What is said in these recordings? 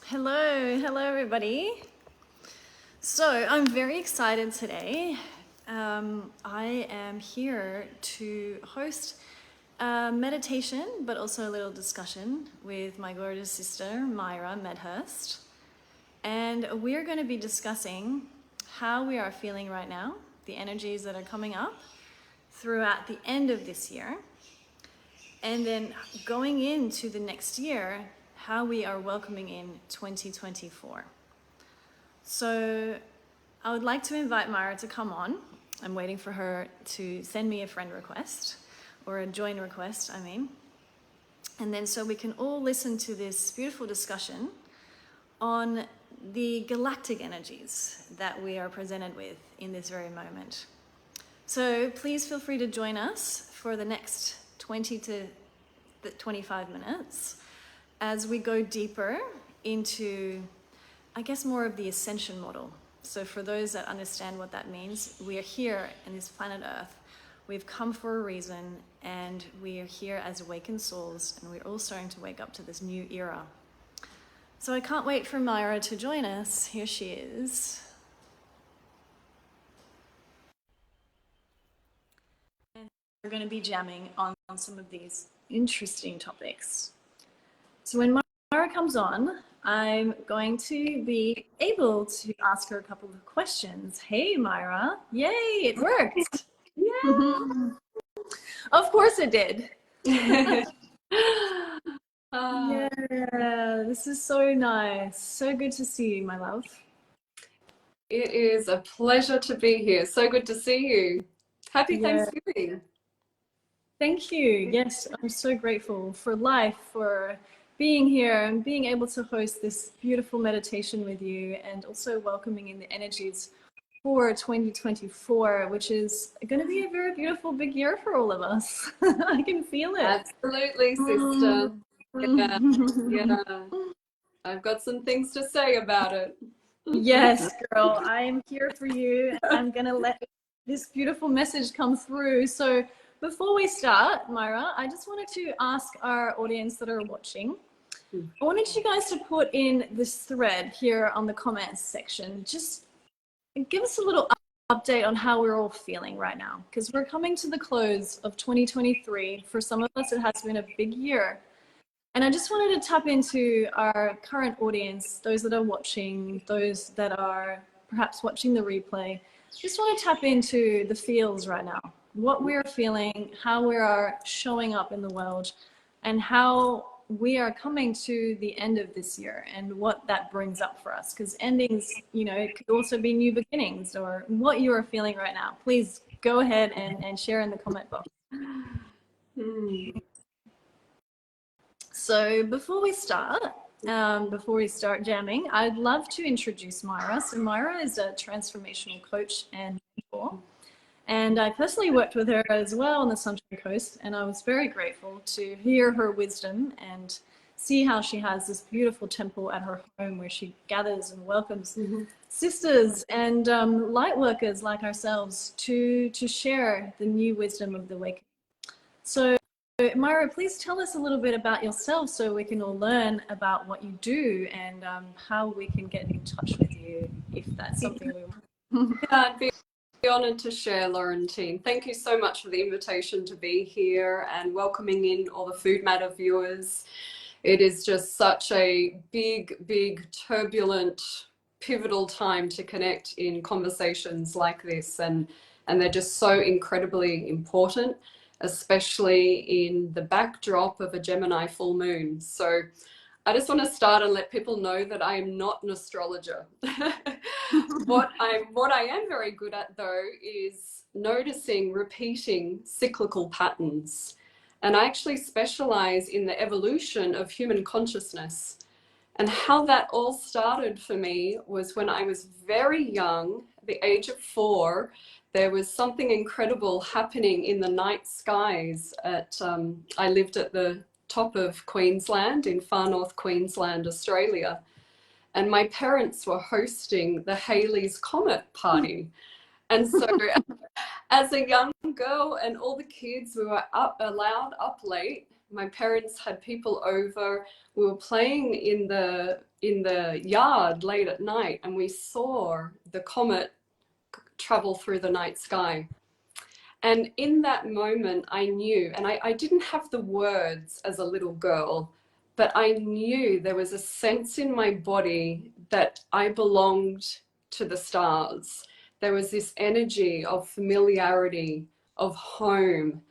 Hello everybody. So I'm very excited today. I am here to host a meditation, but also a little discussion with my gorgeous sister, Myra Medhurst. And we're going to be discussing how we are feeling right now, the energies that are coming up throughout the end of this year, and then going into the next year, how we are welcoming in 2024. So I would like to invite Myra to come on. I'm waiting for her to send me a friend request, or a join request, I mean. And then so we can all listen to this beautiful discussion on the galactic energies that we are presented with in this very moment. So please feel free to join us for the next 20 to 25 minutes as we go deeper into, I guess, more of the ascension model. So for those that understand what that means, we are here in this planet Earth. We've come for a reason, and we are here as awakened souls, and we're all starting to wake up to this new era. So I can't wait for Myra to join us. Here she is. And we're going to be jamming on some of these interesting topics. So when Myra comes on, I'm going to be able to ask her a couple of questions. Hey, Myra. Yay, it worked. Yeah. Of course it did. Uh, Yeah, this is so nice. So good to see you, my love. It is a pleasure to be here. So good to see you. Happy Yeah, Thanksgiving. thank you. Yes, I'm so grateful for life, for being here and being able to host this beautiful meditation with you, and also welcoming in the energies for 2024, which is going to be a very beautiful big year for all of us. I can feel it. Absolutely, sister. Yeah, yeah. I've got some things to say about it. Yes, girl, I am here for you, and I'm going to let this beautiful message come through. So before we start, Myra, I just wanted to ask our audience that are watching, I wanted you guys to put in this thread here on the comments section. Just give us a little update on how we're all feeling right now, because we're coming to the close of 2023. For some of us, it has been a big year. And I just wanted to tap into our current audience, those that are watching, those that are perhaps watching the replay. Just want to tap into the feels right now, what we're feeling, how we are showing up in the world, and how we are coming to the end of this year and what that brings up for us. Because endings, you know, it could also be new beginnings, or what you are feeling right now. Please go ahead and share in the comment box. So before we start jamming, I'd love to introduce Myra. So Myra is a transformational coach and mentor. And I personally worked with her as well on the Sunshine Coast, and I was very grateful to hear her wisdom and see how she has this beautiful temple at her home where she gathers and welcomes sisters and light workers like ourselves to share the new wisdom of the awakening. So Myra, please tell us a little bit about yourself so we can all learn about what you do and how we can get in touch with you if that's something we want. Yeah, I'd be honored to share, Laurentine. Thank you so much for the invitation to be here and welcoming in all the Food Matter viewers. It is just such a big, turbulent, pivotal time to connect in conversations like this, and they're just so incredibly important, especially in the backdrop of a Gemini full moon. So I just want to start and let people know that I am not an astrologer. What I am very good at, though, is noticing repeating cyclical patterns. And I actually specialize in the evolution of human consciousness. And how that all started for me was when I was very young, at the age of 4, there was something incredible happening in the night skies. I lived at the top of Queensland, in far north Queensland, Australia. And my parents were hosting the Halley's Comet party. And so as a young girl and all the kids, we were allowed up late My parents had people over. We were playing in the yard late at night, and we saw the comet travel through the night sky. And in that moment, I knew, and I didn't have the words as a little girl, but I knew there was a sense in my body that I belonged to the stars. There was this energy of familiarity, of home.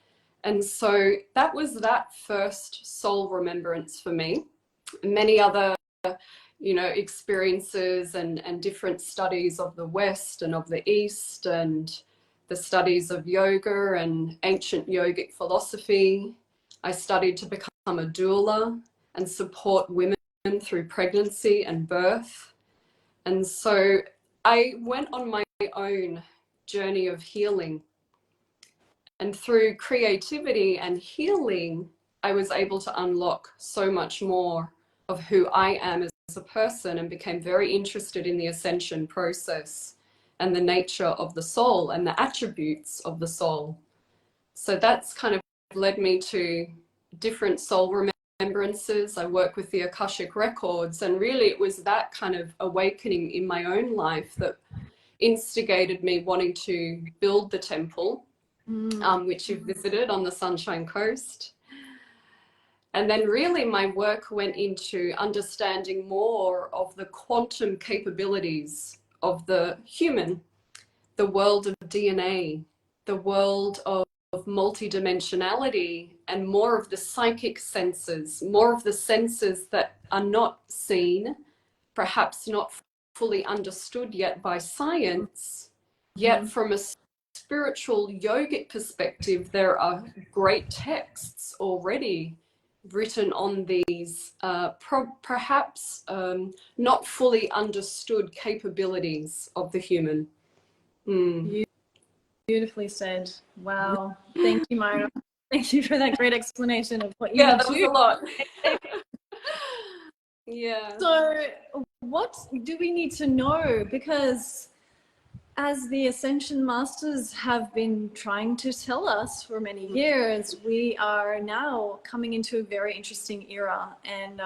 And so that was that first soul remembrance for me. Many other, experiences and different studies of the West and of the East, and the studies of yoga and ancient yogic philosophy. I studied to become a doula and support women through pregnancy and birth. And so I went on my own journey of healing. And through creativity and healing, I was able to unlock so much more of who I am as a person, and became very interested in the ascension process and the nature of the soul and the attributes of the soul. So that's kind of led me to different soul remembrances. I work with the Akashic records, and really it was that kind of awakening in my own life that instigated me wanting to build the temple, which you've visited on the Sunshine Coast. And then really my work went into understanding more of the quantum capabilities of the human, the world of DNA, the world of multidimensionality, and more of the psychic senses, more of the senses that are not seen, perhaps not fully understood yet by science, yet from a spiritual yogic perspective, there are great texts already written on these perhaps not fully understood capabilities of the human. Beautifully said. Wow. Thank you, Myra. Thank you for that great explanation of what you do. That was a lot. Yeah. So what do we need to know? Because as the Ascension Masters have been trying to tell us for many years, we are now coming into a very interesting era, and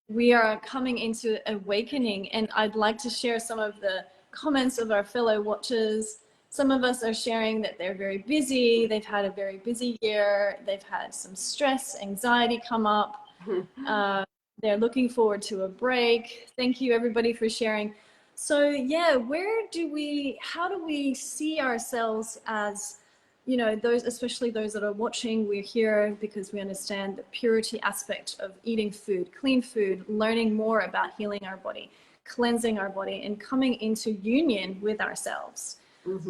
we are coming into awakening. And I'd like to share some of the comments of our fellow watchers. Some of us are sharing that they're very busy. They've had a very busy year. They've had some stress, anxiety come up. They're looking forward to a break. Thank you everybody for sharing. So yeah, how do we see ourselves as, those, especially those that are watching? We're here because we understand the purity aspect of eating food, clean food, learning more about healing our body, cleansing our body, and coming into union with ourselves.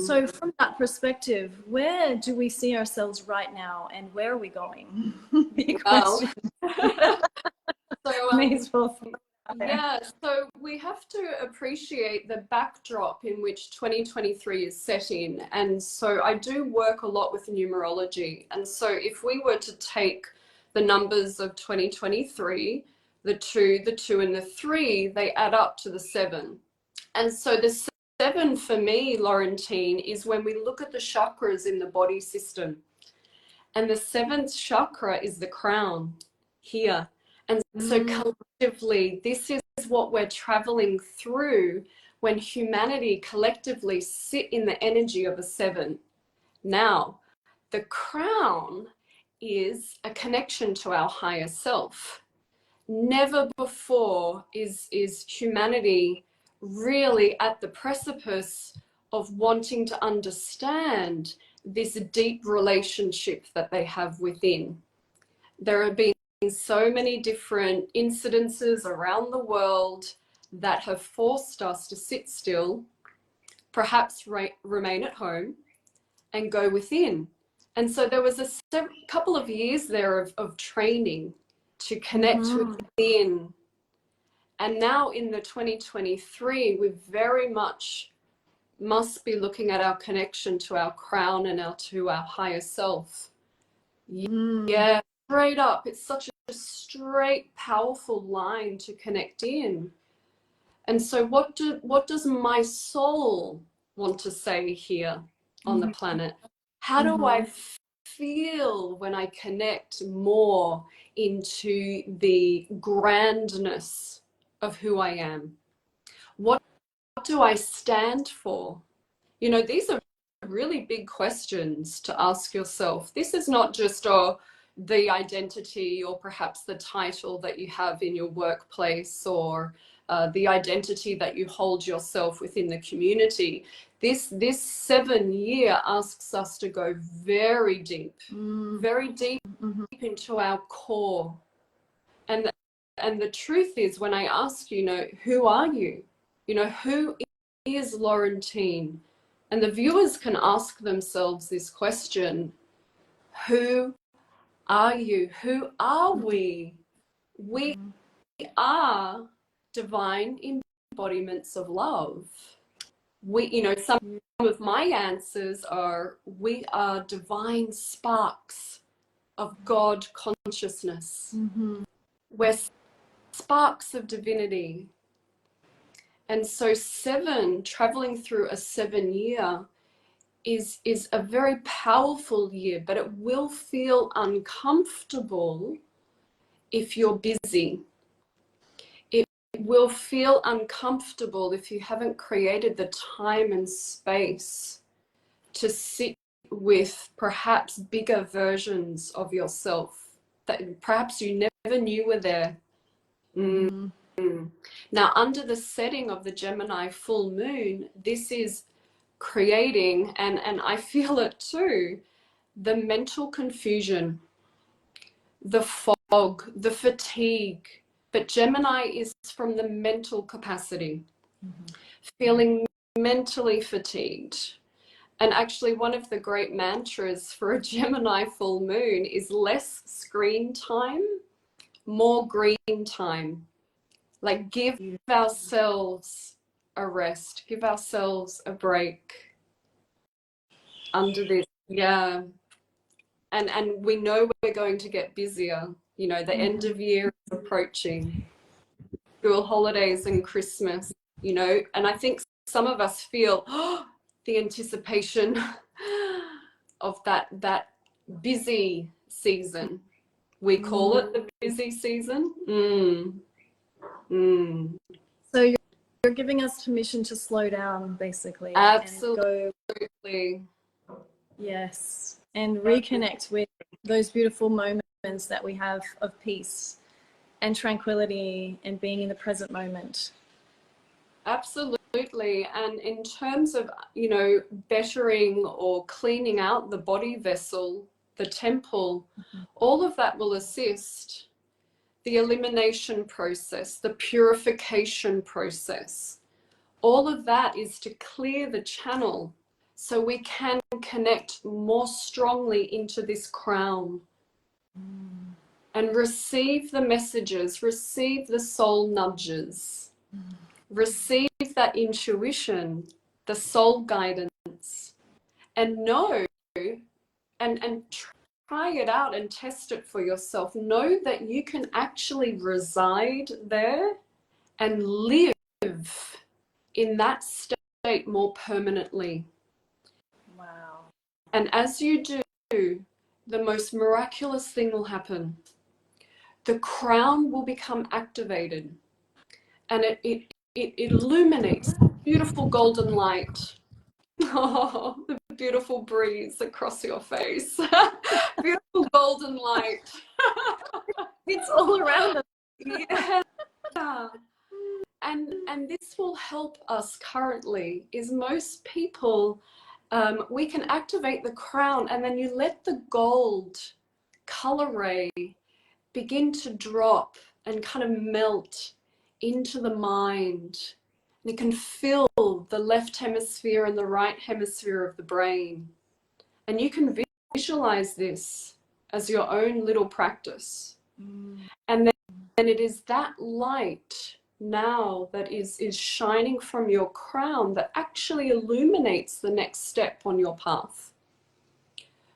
So from that perspective, where do we see ourselves right now, and where are we going? Big question. So, yeah, so we have to appreciate the backdrop in which 2023 is set in. And so I do work a lot with numerology. And so if we were to take the numbers of 2023, the 2, and the 3, they add up to the 7. And so the 7 for me, Laurentine, is when we look at the chakras in the body system. And the 7th chakra is the crown here. And so collectively, this is what we're traveling through when humanity collectively sit in the energy of a 7. Now, the crown is a connection to our higher self. Never before is humanity really at the precipice of wanting to understand this deep relationship that they have within. There have been so many different incidences around the world that have forced us to sit still, perhaps remain at home, and go within. And so there was a couple of years there of training to connect within. And now in the 2023, we very much must be looking at our connection to our crown and to our higher self. Yeah, straight up. It's such a straight, powerful line to connect in. And so what does my soul want to say here on the planet? How do I feel when I connect more into the grandness of who I am? What do I stand for? You know, these are really big questions to ask yourself. This is not just the identity or perhaps the title that you have in your workplace or the identity that you hold yourself within the community. This 7 year asks us to go very deep, very deep into our core. And the truth is, when I ask, you know, who are you? You know, who is Laurentine? And the viewers can ask themselves this question: who are you? Who are we? We are divine embodiments of love. You know, some of my answers are: we are divine sparks of God consciousness. We're sparks of divinity. And so 7, traveling through a 7 year is a very powerful year, but it will feel uncomfortable if you're busy. It will feel uncomfortable if you haven't created the time and space to sit with perhaps bigger versions of yourself that perhaps you never knew were there. Now, under the setting of the Gemini full moon, this is creating, and I feel it too, the mental confusion, the fog, the fatigue. But Gemini is from the mental capacity, feeling mentally fatigued. And actually, one of the great mantras for a Gemini full moon is less screen time, more green time. Like, give ourselves a rest, give ourselves a break under this. Yeah. And we know we're going to get busier. You know, the end of year is approaching, school holidays and Christmas, you know, and I think some of us feel the anticipation of that busy season. We call it the busy season. So you're giving us permission to slow down, basically. Absolutely. And go, yes, and reconnect with those beautiful moments that we have of peace and tranquility and being in the present moment. Absolutely. And in terms of, you know, bettering or cleaning out the body vessel, the temple, all of that will assist. The elimination process, the purification process, all of that is to clear the channel so we can connect more strongly into this crown and receive the messages, receive the soul nudges, receive that intuition, the soul guidance, and know and try it out and test it for yourself. Know that you can actually reside there and live in that state more permanently. Wow. And as you do, the most miraculous thing will happen. The crown will become activated, and it illuminates beautiful golden light. Oh, the beautiful breeze across your face. Beautiful golden light. It's all around us. Yeah. And this will help us currently, is most people, we can activate the crown, and then you let the gold color ray begin to drop and kind of melt into the mind. And you can feel the left hemisphere and the right hemisphere of the brain. And you can visualize this as your own little practice. And then it is that light now that is shining from your crown that actually illuminates the next step on your path.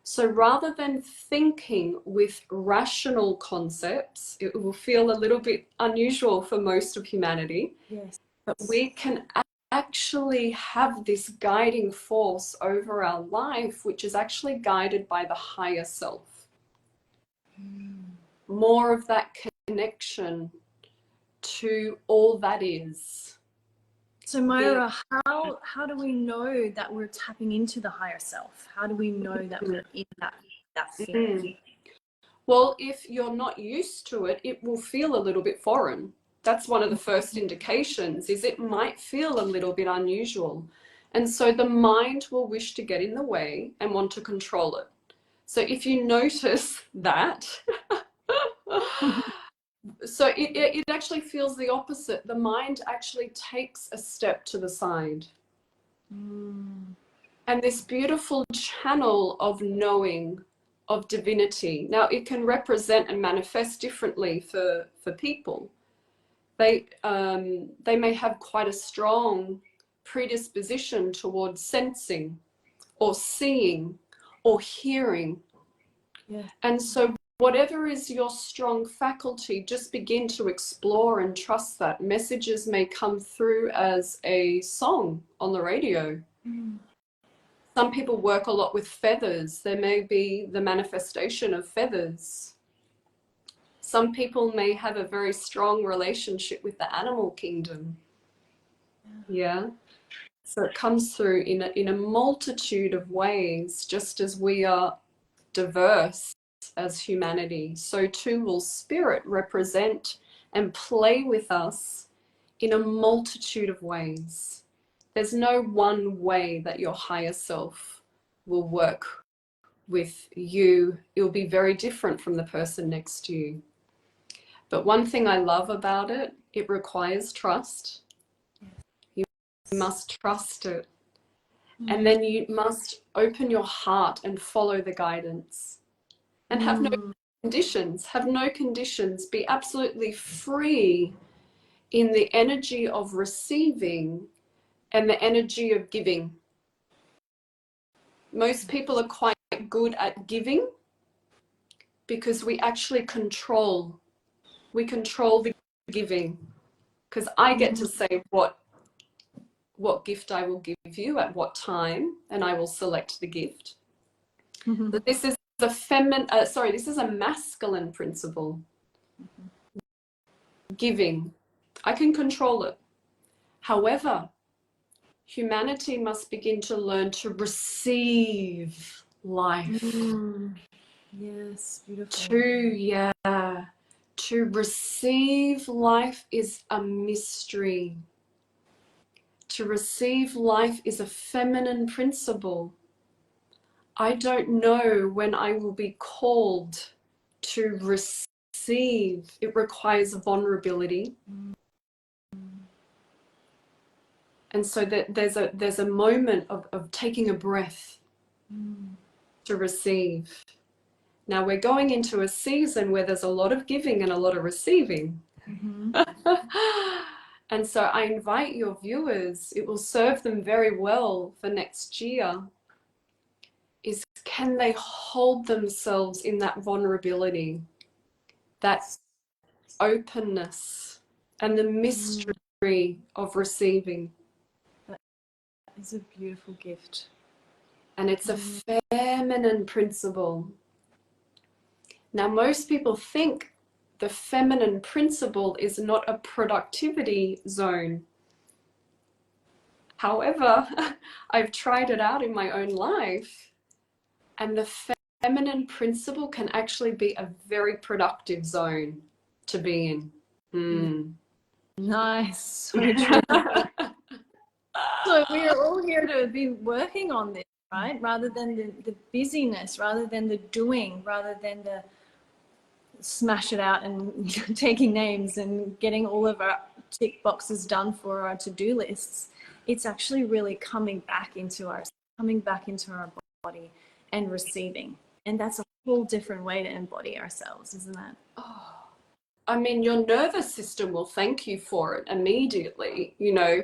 So rather than thinking with rational concepts, it will feel a little bit unusual for most of humanity. Yes. But we can actually have this guiding force over our life, which is actually guided by the higher self. More of that connection to all that is. So Myra, how do we know that we're tapping into the higher self? How do we know that we're in that feeling? Well, if you're not used to it, it will feel a little bit foreign. That's one of the first indications, is it might feel a little bit unusual. And so the mind will wish to get in the way and want to control it. So if you notice that, so it actually feels the opposite. The mind actually takes a step to the side. And this beautiful channel of knowing, of divinity. Now, it can represent and manifest differently for people. They may have quite a strong predisposition towards sensing or seeing or hearing. Yeah. And so whatever is your strong faculty, just begin to explore and trust that. Messages may come through as a song on the radio. Some people work a lot with feathers. There may be the manifestation of feathers. Some people may have a very strong relationship with the animal kingdom. Yeah. So it comes through in a multitude of ways, just as we are diverse as humanity, so too will spirit represent and play with us in a multitude of ways. There's no one way that your higher self will work with you. It'll be very different from the person next to you. But one thing I love about it, it requires trust. You must trust it. And then you must open your heart and follow the guidance. And have no conditions, be absolutely free in the energy of receiving and the energy of giving. Most people are quite good at giving because we actually control the giving, because I get to say what gift I will give you at what time, and I will select the gift. But this is this is a masculine principle. Giving, I can control it. However, humanity must begin to learn to receive life. Yes, beautiful. To receive life is a mystery. To receive life is a feminine principle. I don't know when I will be called to receive. It requires vulnerability. And so that there's a moment of taking a breath to receive. Now we're going into a season where there's a lot of giving and a lot of receiving. And so I invite your viewers, it will serve them very well for next year, is can they hold themselves in that vulnerability, that openness, and the mystery of receiving. That is a beautiful gift. And it's a feminine principle. Now, most people think the feminine principle is not a productivity zone. However, I've tried it out in my own life, and the feminine principle can actually be a very productive zone to be in. Nice. So true. So we are all here to be working on this, right? Rather than the busyness, rather than the doing, rather than the smash it out and taking names and getting all of our tick boxes done for our to-do lists. It's actually really coming back into our body and receiving. And that's a whole different way to embody ourselves, isn't that? Oh, I mean, your nervous system will thank you for it immediately, you know.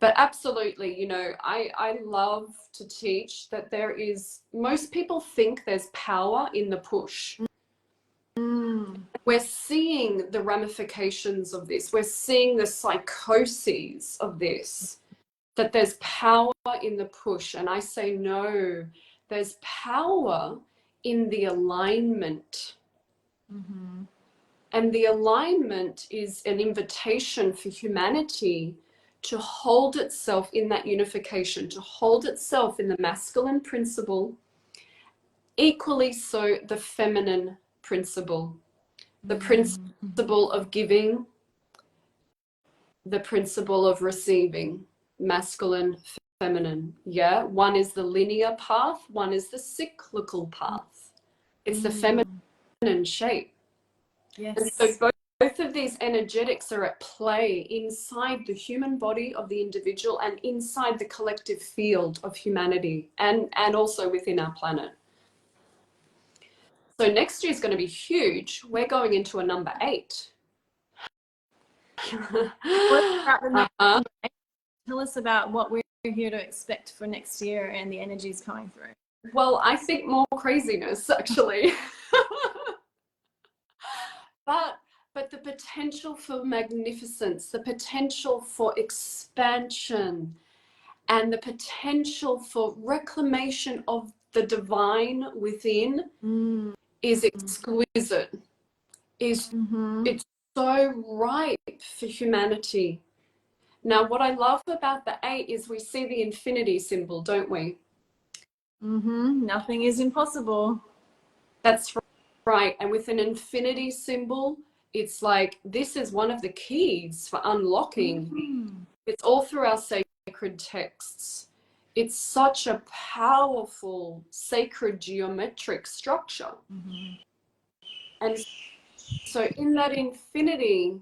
But absolutely, you know, I love to teach that most people think there's power in the push. We're seeing the ramifications of this. We're seeing the psychoses of this. that there's power in the push. And I say no, there's power in the alignment. Mm-hmm. And the alignment is an invitation for humanity to hold itself in that unification, to hold itself in the masculine principle, equally so the feminine principle, the principle of giving, the principle of receiving, masculine, feminine. Yeah, one is the linear path, one is the cyclical path. It's the feminine shape. Yes. And so both of these energetics are at play inside the human body of the individual and inside the collective field of humanity, and also within our planet. So next year is going to be huge. We're going into a number 8. Tell us about what we're here to expect for next year and the energies coming through. Well, I think more craziness, actually. But the potential for magnificence, the potential for expansion, and the potential for reclamation of the divine within is exquisite. It's so ripe for humanity. Now, what I love about the 8 is we see the infinity symbol, don't we? Nothing is impossible. That's right. And with an infinity symbol, it's like this is one of the keys for unlocking. It's all through our sacred texts. It's such a powerful sacred geometric structure. And so in that infinity,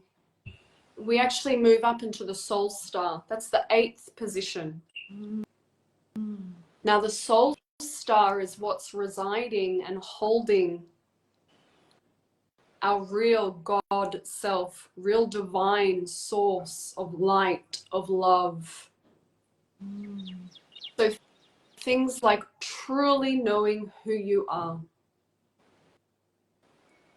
we actually move up into the soul star. That's the 8th position. Now the soul star is what's residing and holding our real God self, real divine source of light, of love. So things like truly knowing who you are,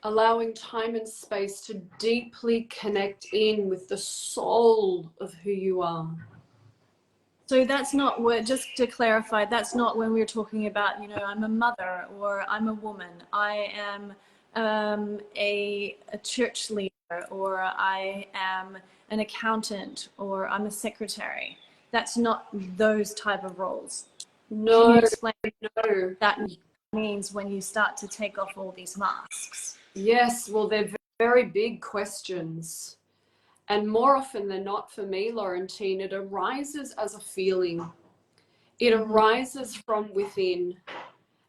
allowing time and space to deeply connect in with the soul of who you are. So that's not what, just to clarify, that's not when we're talking about, you know, I'm a mother or I'm a woman, I am a church leader, or I am an accountant, or I'm a secretary. That's not those type of roles. No, can you explain no. That means when you start to take off all these masks? Yes, well, they're very big questions. And more often than not, for me, Laurentine, it arises as a feeling. It arises from within.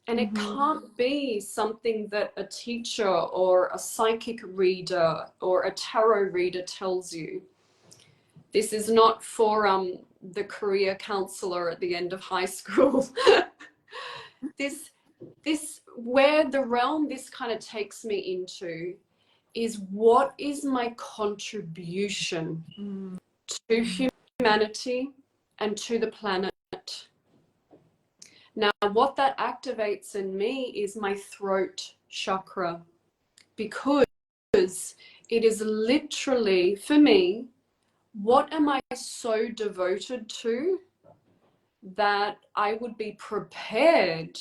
And it can't be something that a teacher or a psychic reader or a tarot reader tells you. This is not for the career counselor at the end of high school. This where the realm this kind of takes me into is, what is my contribution to humanity and to the planet? Now, what that activates in me is my throat chakra, because it is literally, for me, what am I so devoted to that I would be prepared.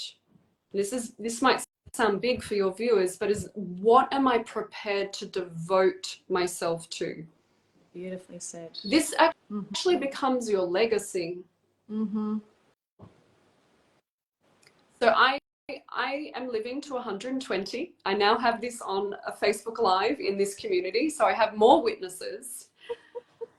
This might sound big for your viewers, but is what am I prepared to devote myself to? Beautifully said. This actually becomes your legacy. So I am living to 120. I now have this on a Facebook Live in this community, so I have more witnesses.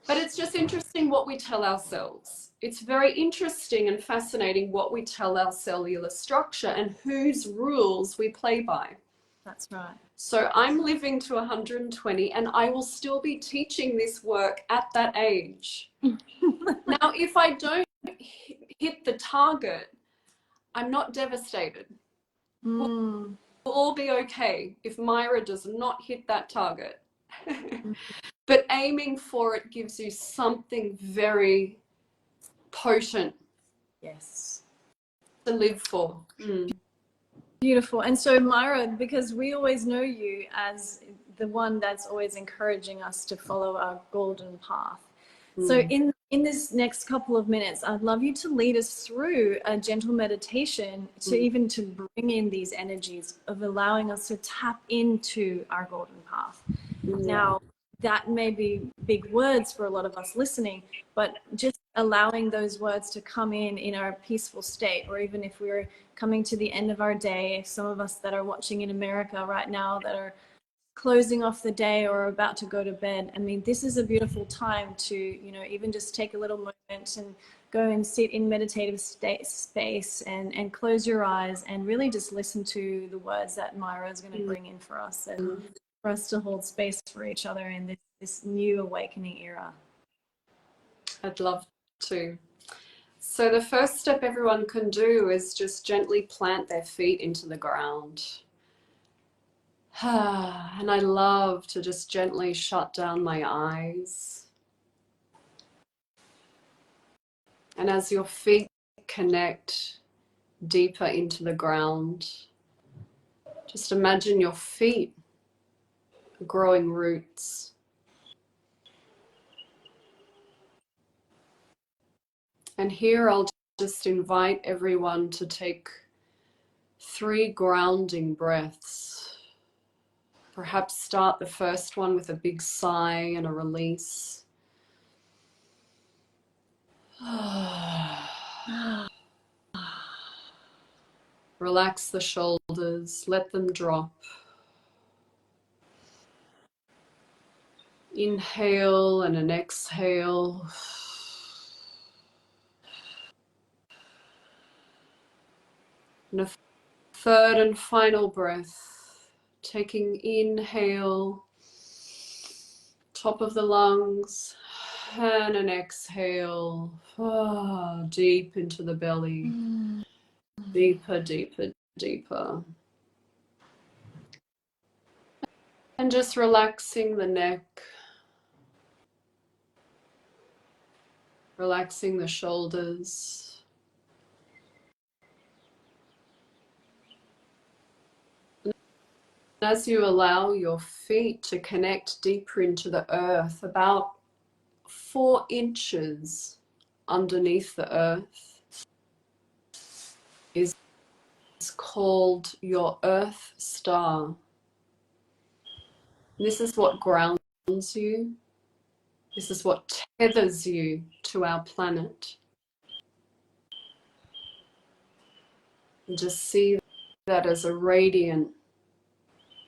But it's just interesting what we tell ourselves. It's very interesting and fascinating what we tell our cellular structure and whose rules we play by. That's right. So I'm living to 120, and I will still be teaching this work at that age. Now, if I don't hit the target, I'm not devastated. We'll all be okay if Myra does not hit that target. But aiming for it gives you something very potent. Yes. To live for. Beautiful. And so, Myra, because we always know you as the one that's always encouraging us to follow our golden path. So in in this next couple of minutes, I'd love you to lead us through a gentle meditation to even to bring in these energies of allowing us to tap into our golden path. Now, that may be big words for a lot of us listening, but just allowing those words to come in our peaceful state, or even if we're coming to the end of our day, some of us that are watching in America right now that are closing off the day or about to go to bed. I mean, this is a beautiful time to, you know, even just take a little moment and go and sit in meditative space and close your eyes and really just listen to the words that Myra is going to bring in for us, and for us to hold space for each other in this new awakening era. I'd love to. So the first step everyone can do is just gently plant their feet into the ground. And I love to just gently shut down my eyes. And as your feet connect deeper into the ground, just imagine your feet growing roots. And here I'll just invite everyone to take 3 grounding breaths. Perhaps start the first one with a big sigh and a release. Relax the shoulders, let them drop. Inhale and an exhale. And a third and final breath. Taking inhale, top of the lungs, and an exhale, deep into the belly. Deeper, deeper, deeper. And just relaxing the neck, relaxing the shoulders. And as you allow your feet to connect deeper into the earth, about 4 inches underneath the earth is called your earth star. This is what grounds you. This is what tethers you to our planet. And just see that as a radiant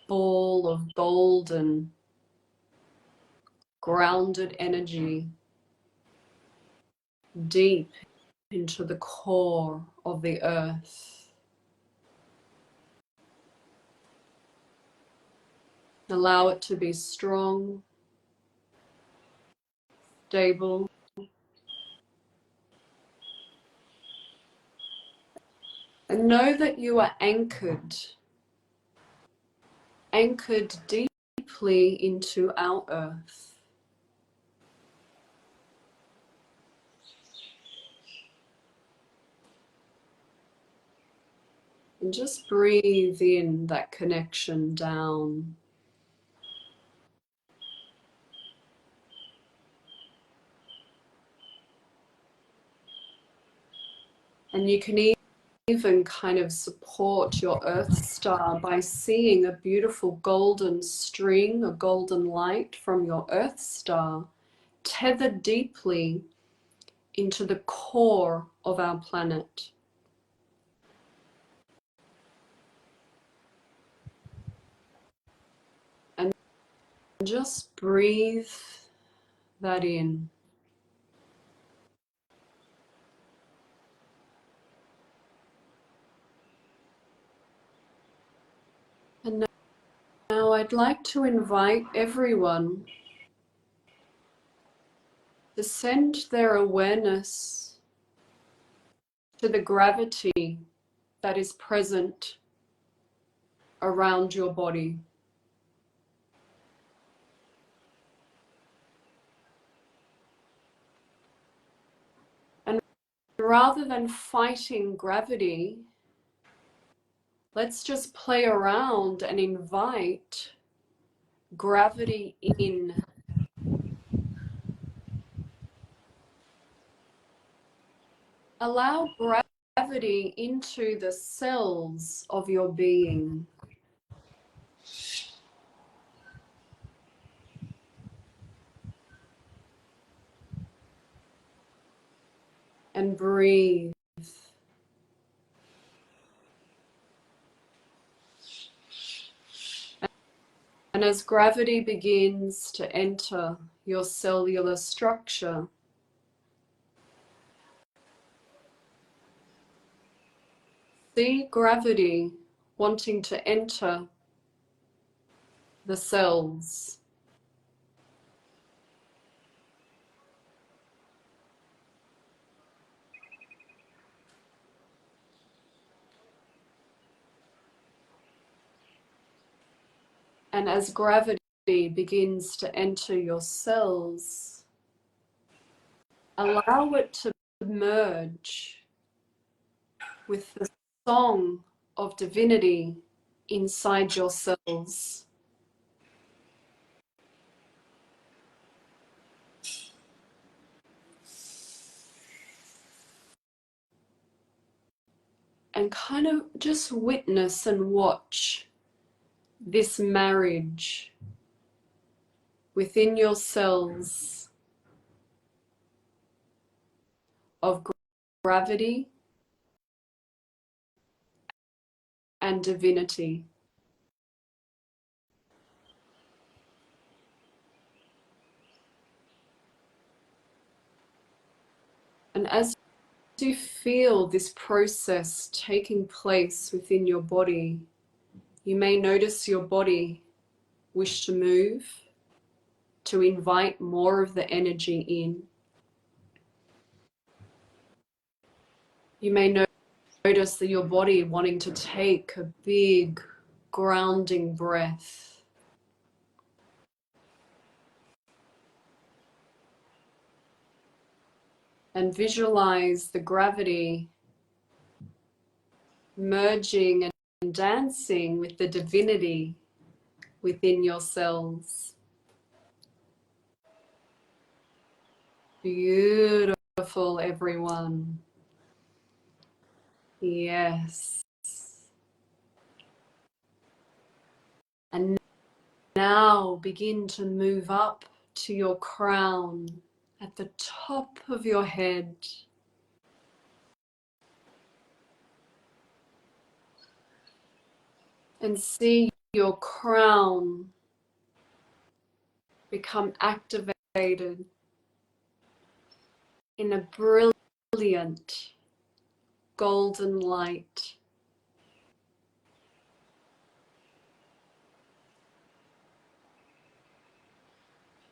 ball of golden, grounded energy deep into the core of the earth. Allow it to be strong, stable, and know that you are anchored deeply into our earth. And just breathe in that connection down. And you can even kind of support your earth star by seeing a beautiful golden string, a golden light from your earth star tethered deeply into the core of our planet. And just breathe that in. And now I'd like to invite everyone to send their awareness to the gravity that is present around your body. And rather than fighting gravity, let's just play around and invite gravity in. Allow gravity into the cells of your being. And breathe. And as gravity begins to enter your cellular structure, see gravity wanting to enter the cells. And as gravity begins to enter your cells, allow it to merge with the song of divinity inside your cells. And kind of just witness and watch this marriage within your cells of gravity and divinity. And as you feel this process taking place within your body, you may notice your body wish to move, to invite more of the energy in. You may notice that your body wanting to take a big grounding breath. And visualize the gravity merging and dancing with the divinity within your cells. Beautiful, everyone. Yes. And now begin to move up to your crown at the top of your head. And see your crown become activated in a brilliant golden light.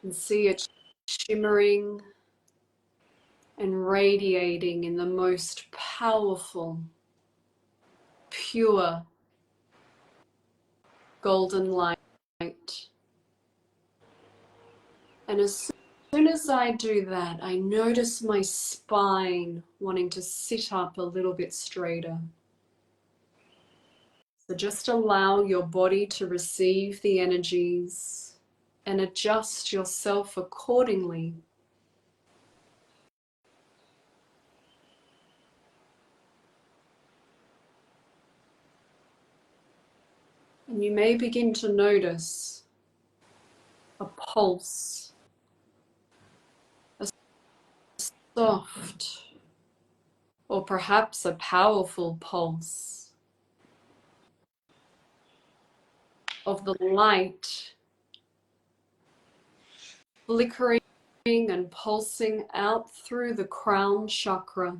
And see it shimmering and radiating in the most powerful, pure golden light. And as soon as I do that, I notice my spine wanting to sit up a little bit straighter. So just allow your body to receive the energies and adjust yourself accordingly. And you may begin to notice a pulse, a soft or perhaps a powerful pulse of the light flickering and pulsing out through the crown chakra.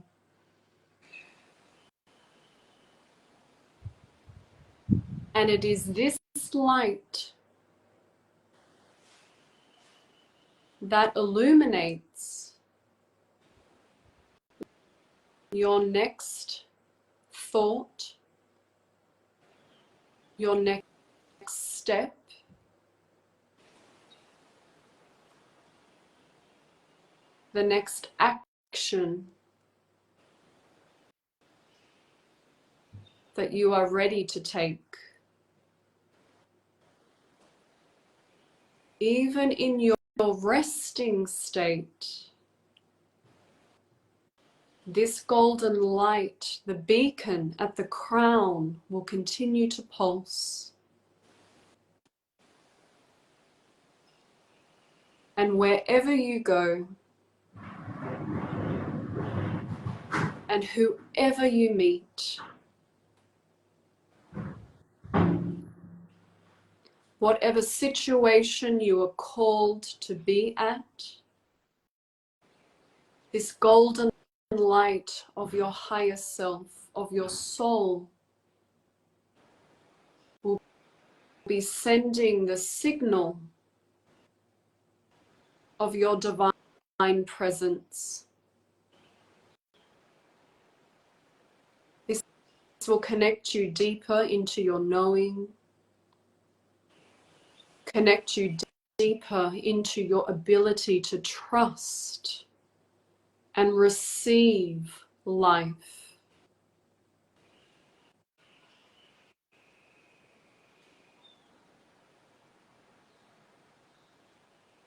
And it is this light that illuminates your next thought, your next step, the next action that you are ready to take. Even in your resting state, This golden light, the beacon at the crown, will continue to pulse. And wherever you go, and whoever you meet, whatever situation you are called to be at, this golden light of your higher self, of your soul, will be sending the signal of your divine presence. This will connect you deeper into your knowing, connect you deeper into your ability to trust and receive life.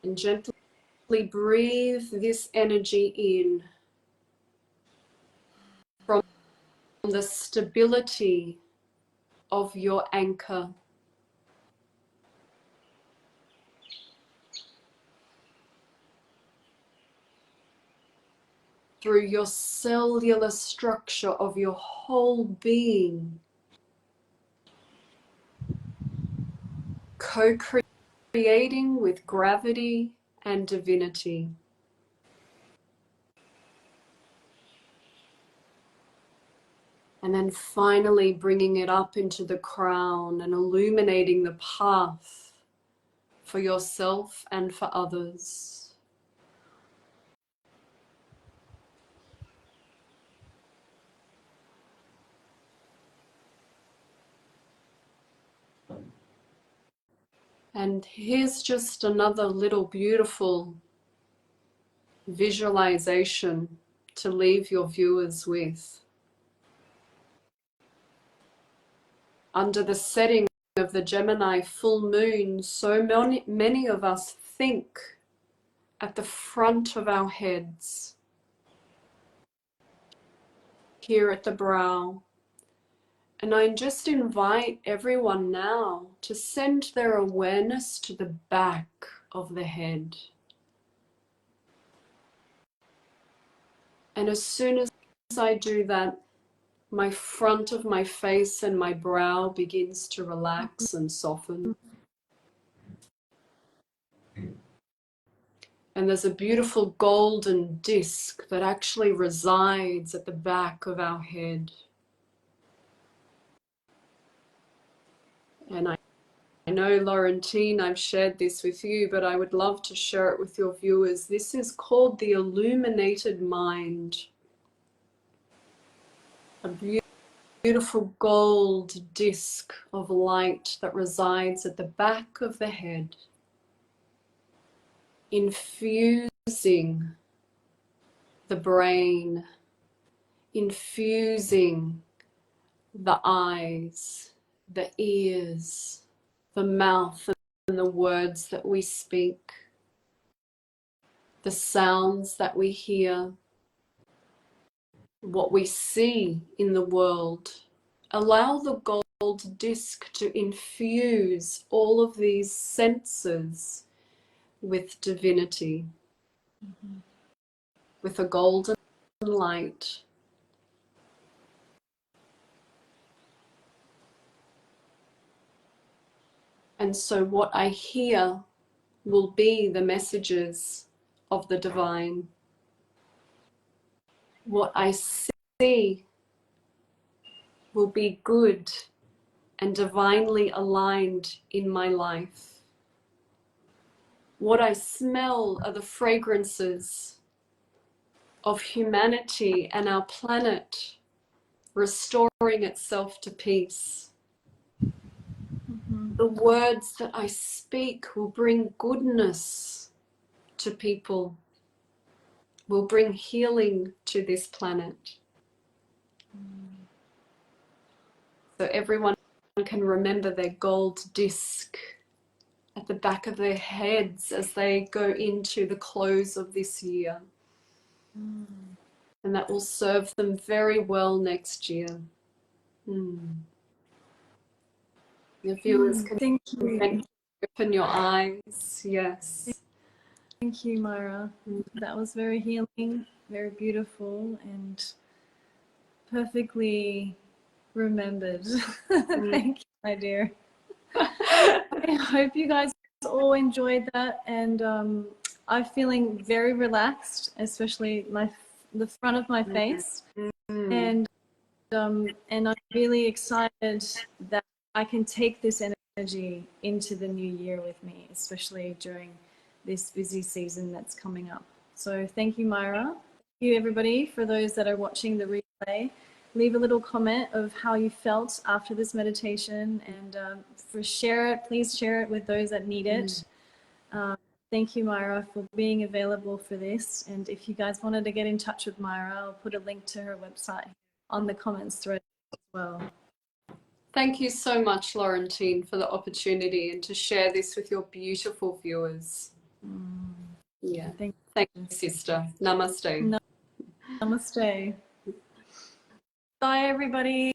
And gently breathe this energy in from the stability of your anchor. Through your cellular structure of your whole being, co-creating with gravity and divinity. And then finally bringing it up into the crown and illuminating the path for yourself and for others. And here's just another little beautiful visualization to leave your viewers with. Under the setting of the Gemini full moon, so many of us think at the front of our heads, here at the brow. And I just invite everyone now to send their awareness to the back of the head. And as soon as I do that, my front of my face and my brow begins to relax and soften. And there's a beautiful golden disc that actually resides at the back of our head. And I know, Laurentine, I've shared this with you, but I would love to share it with your viewers. This is called the illuminated mind. A beautiful gold disc of light that resides at the back of the head, infusing the brain, infusing the eyes, the ears, the mouth, and the words that we speak, the sounds that we hear, what we see in the world. Allow the gold disc to infuse all of these senses with divinity, with a golden light. And so what I hear will be the messages of the divine. What I see will be good and divinely aligned in my life. What I smell are the fragrances of humanity and our planet restoring itself to peace. The words that I speak will bring goodness to people, will bring healing to this planet. So everyone can remember their gold disc at the back of their heads as they go into the close of this year. And that will serve them very well next year. Your viewers can Thank you. open your eyes. Yes. Thank you, Myra. That was very healing, very beautiful, and perfectly remembered. Thank you, my dear. I hope you guys all enjoyed that, and I'm feeling very relaxed, especially the front of my face, and I'm really excited that I can take this energy into the new year with me, especially during this busy season that's coming up. So thank you, Myra. Thank you, everybody, for those that are watching the replay. Leave a little comment of how you felt after this meditation, and please share it with those that need it. Thank you, Myra, for being available for this. And if you guys wanted to get in touch with Myra, I'll put a link to her website on the comments thread as well. Thank you so much, Laurentine, for the opportunity and to share this with your beautiful viewers. Yeah. Thank you, sister. Namaste. Namaste. Bye, everybody.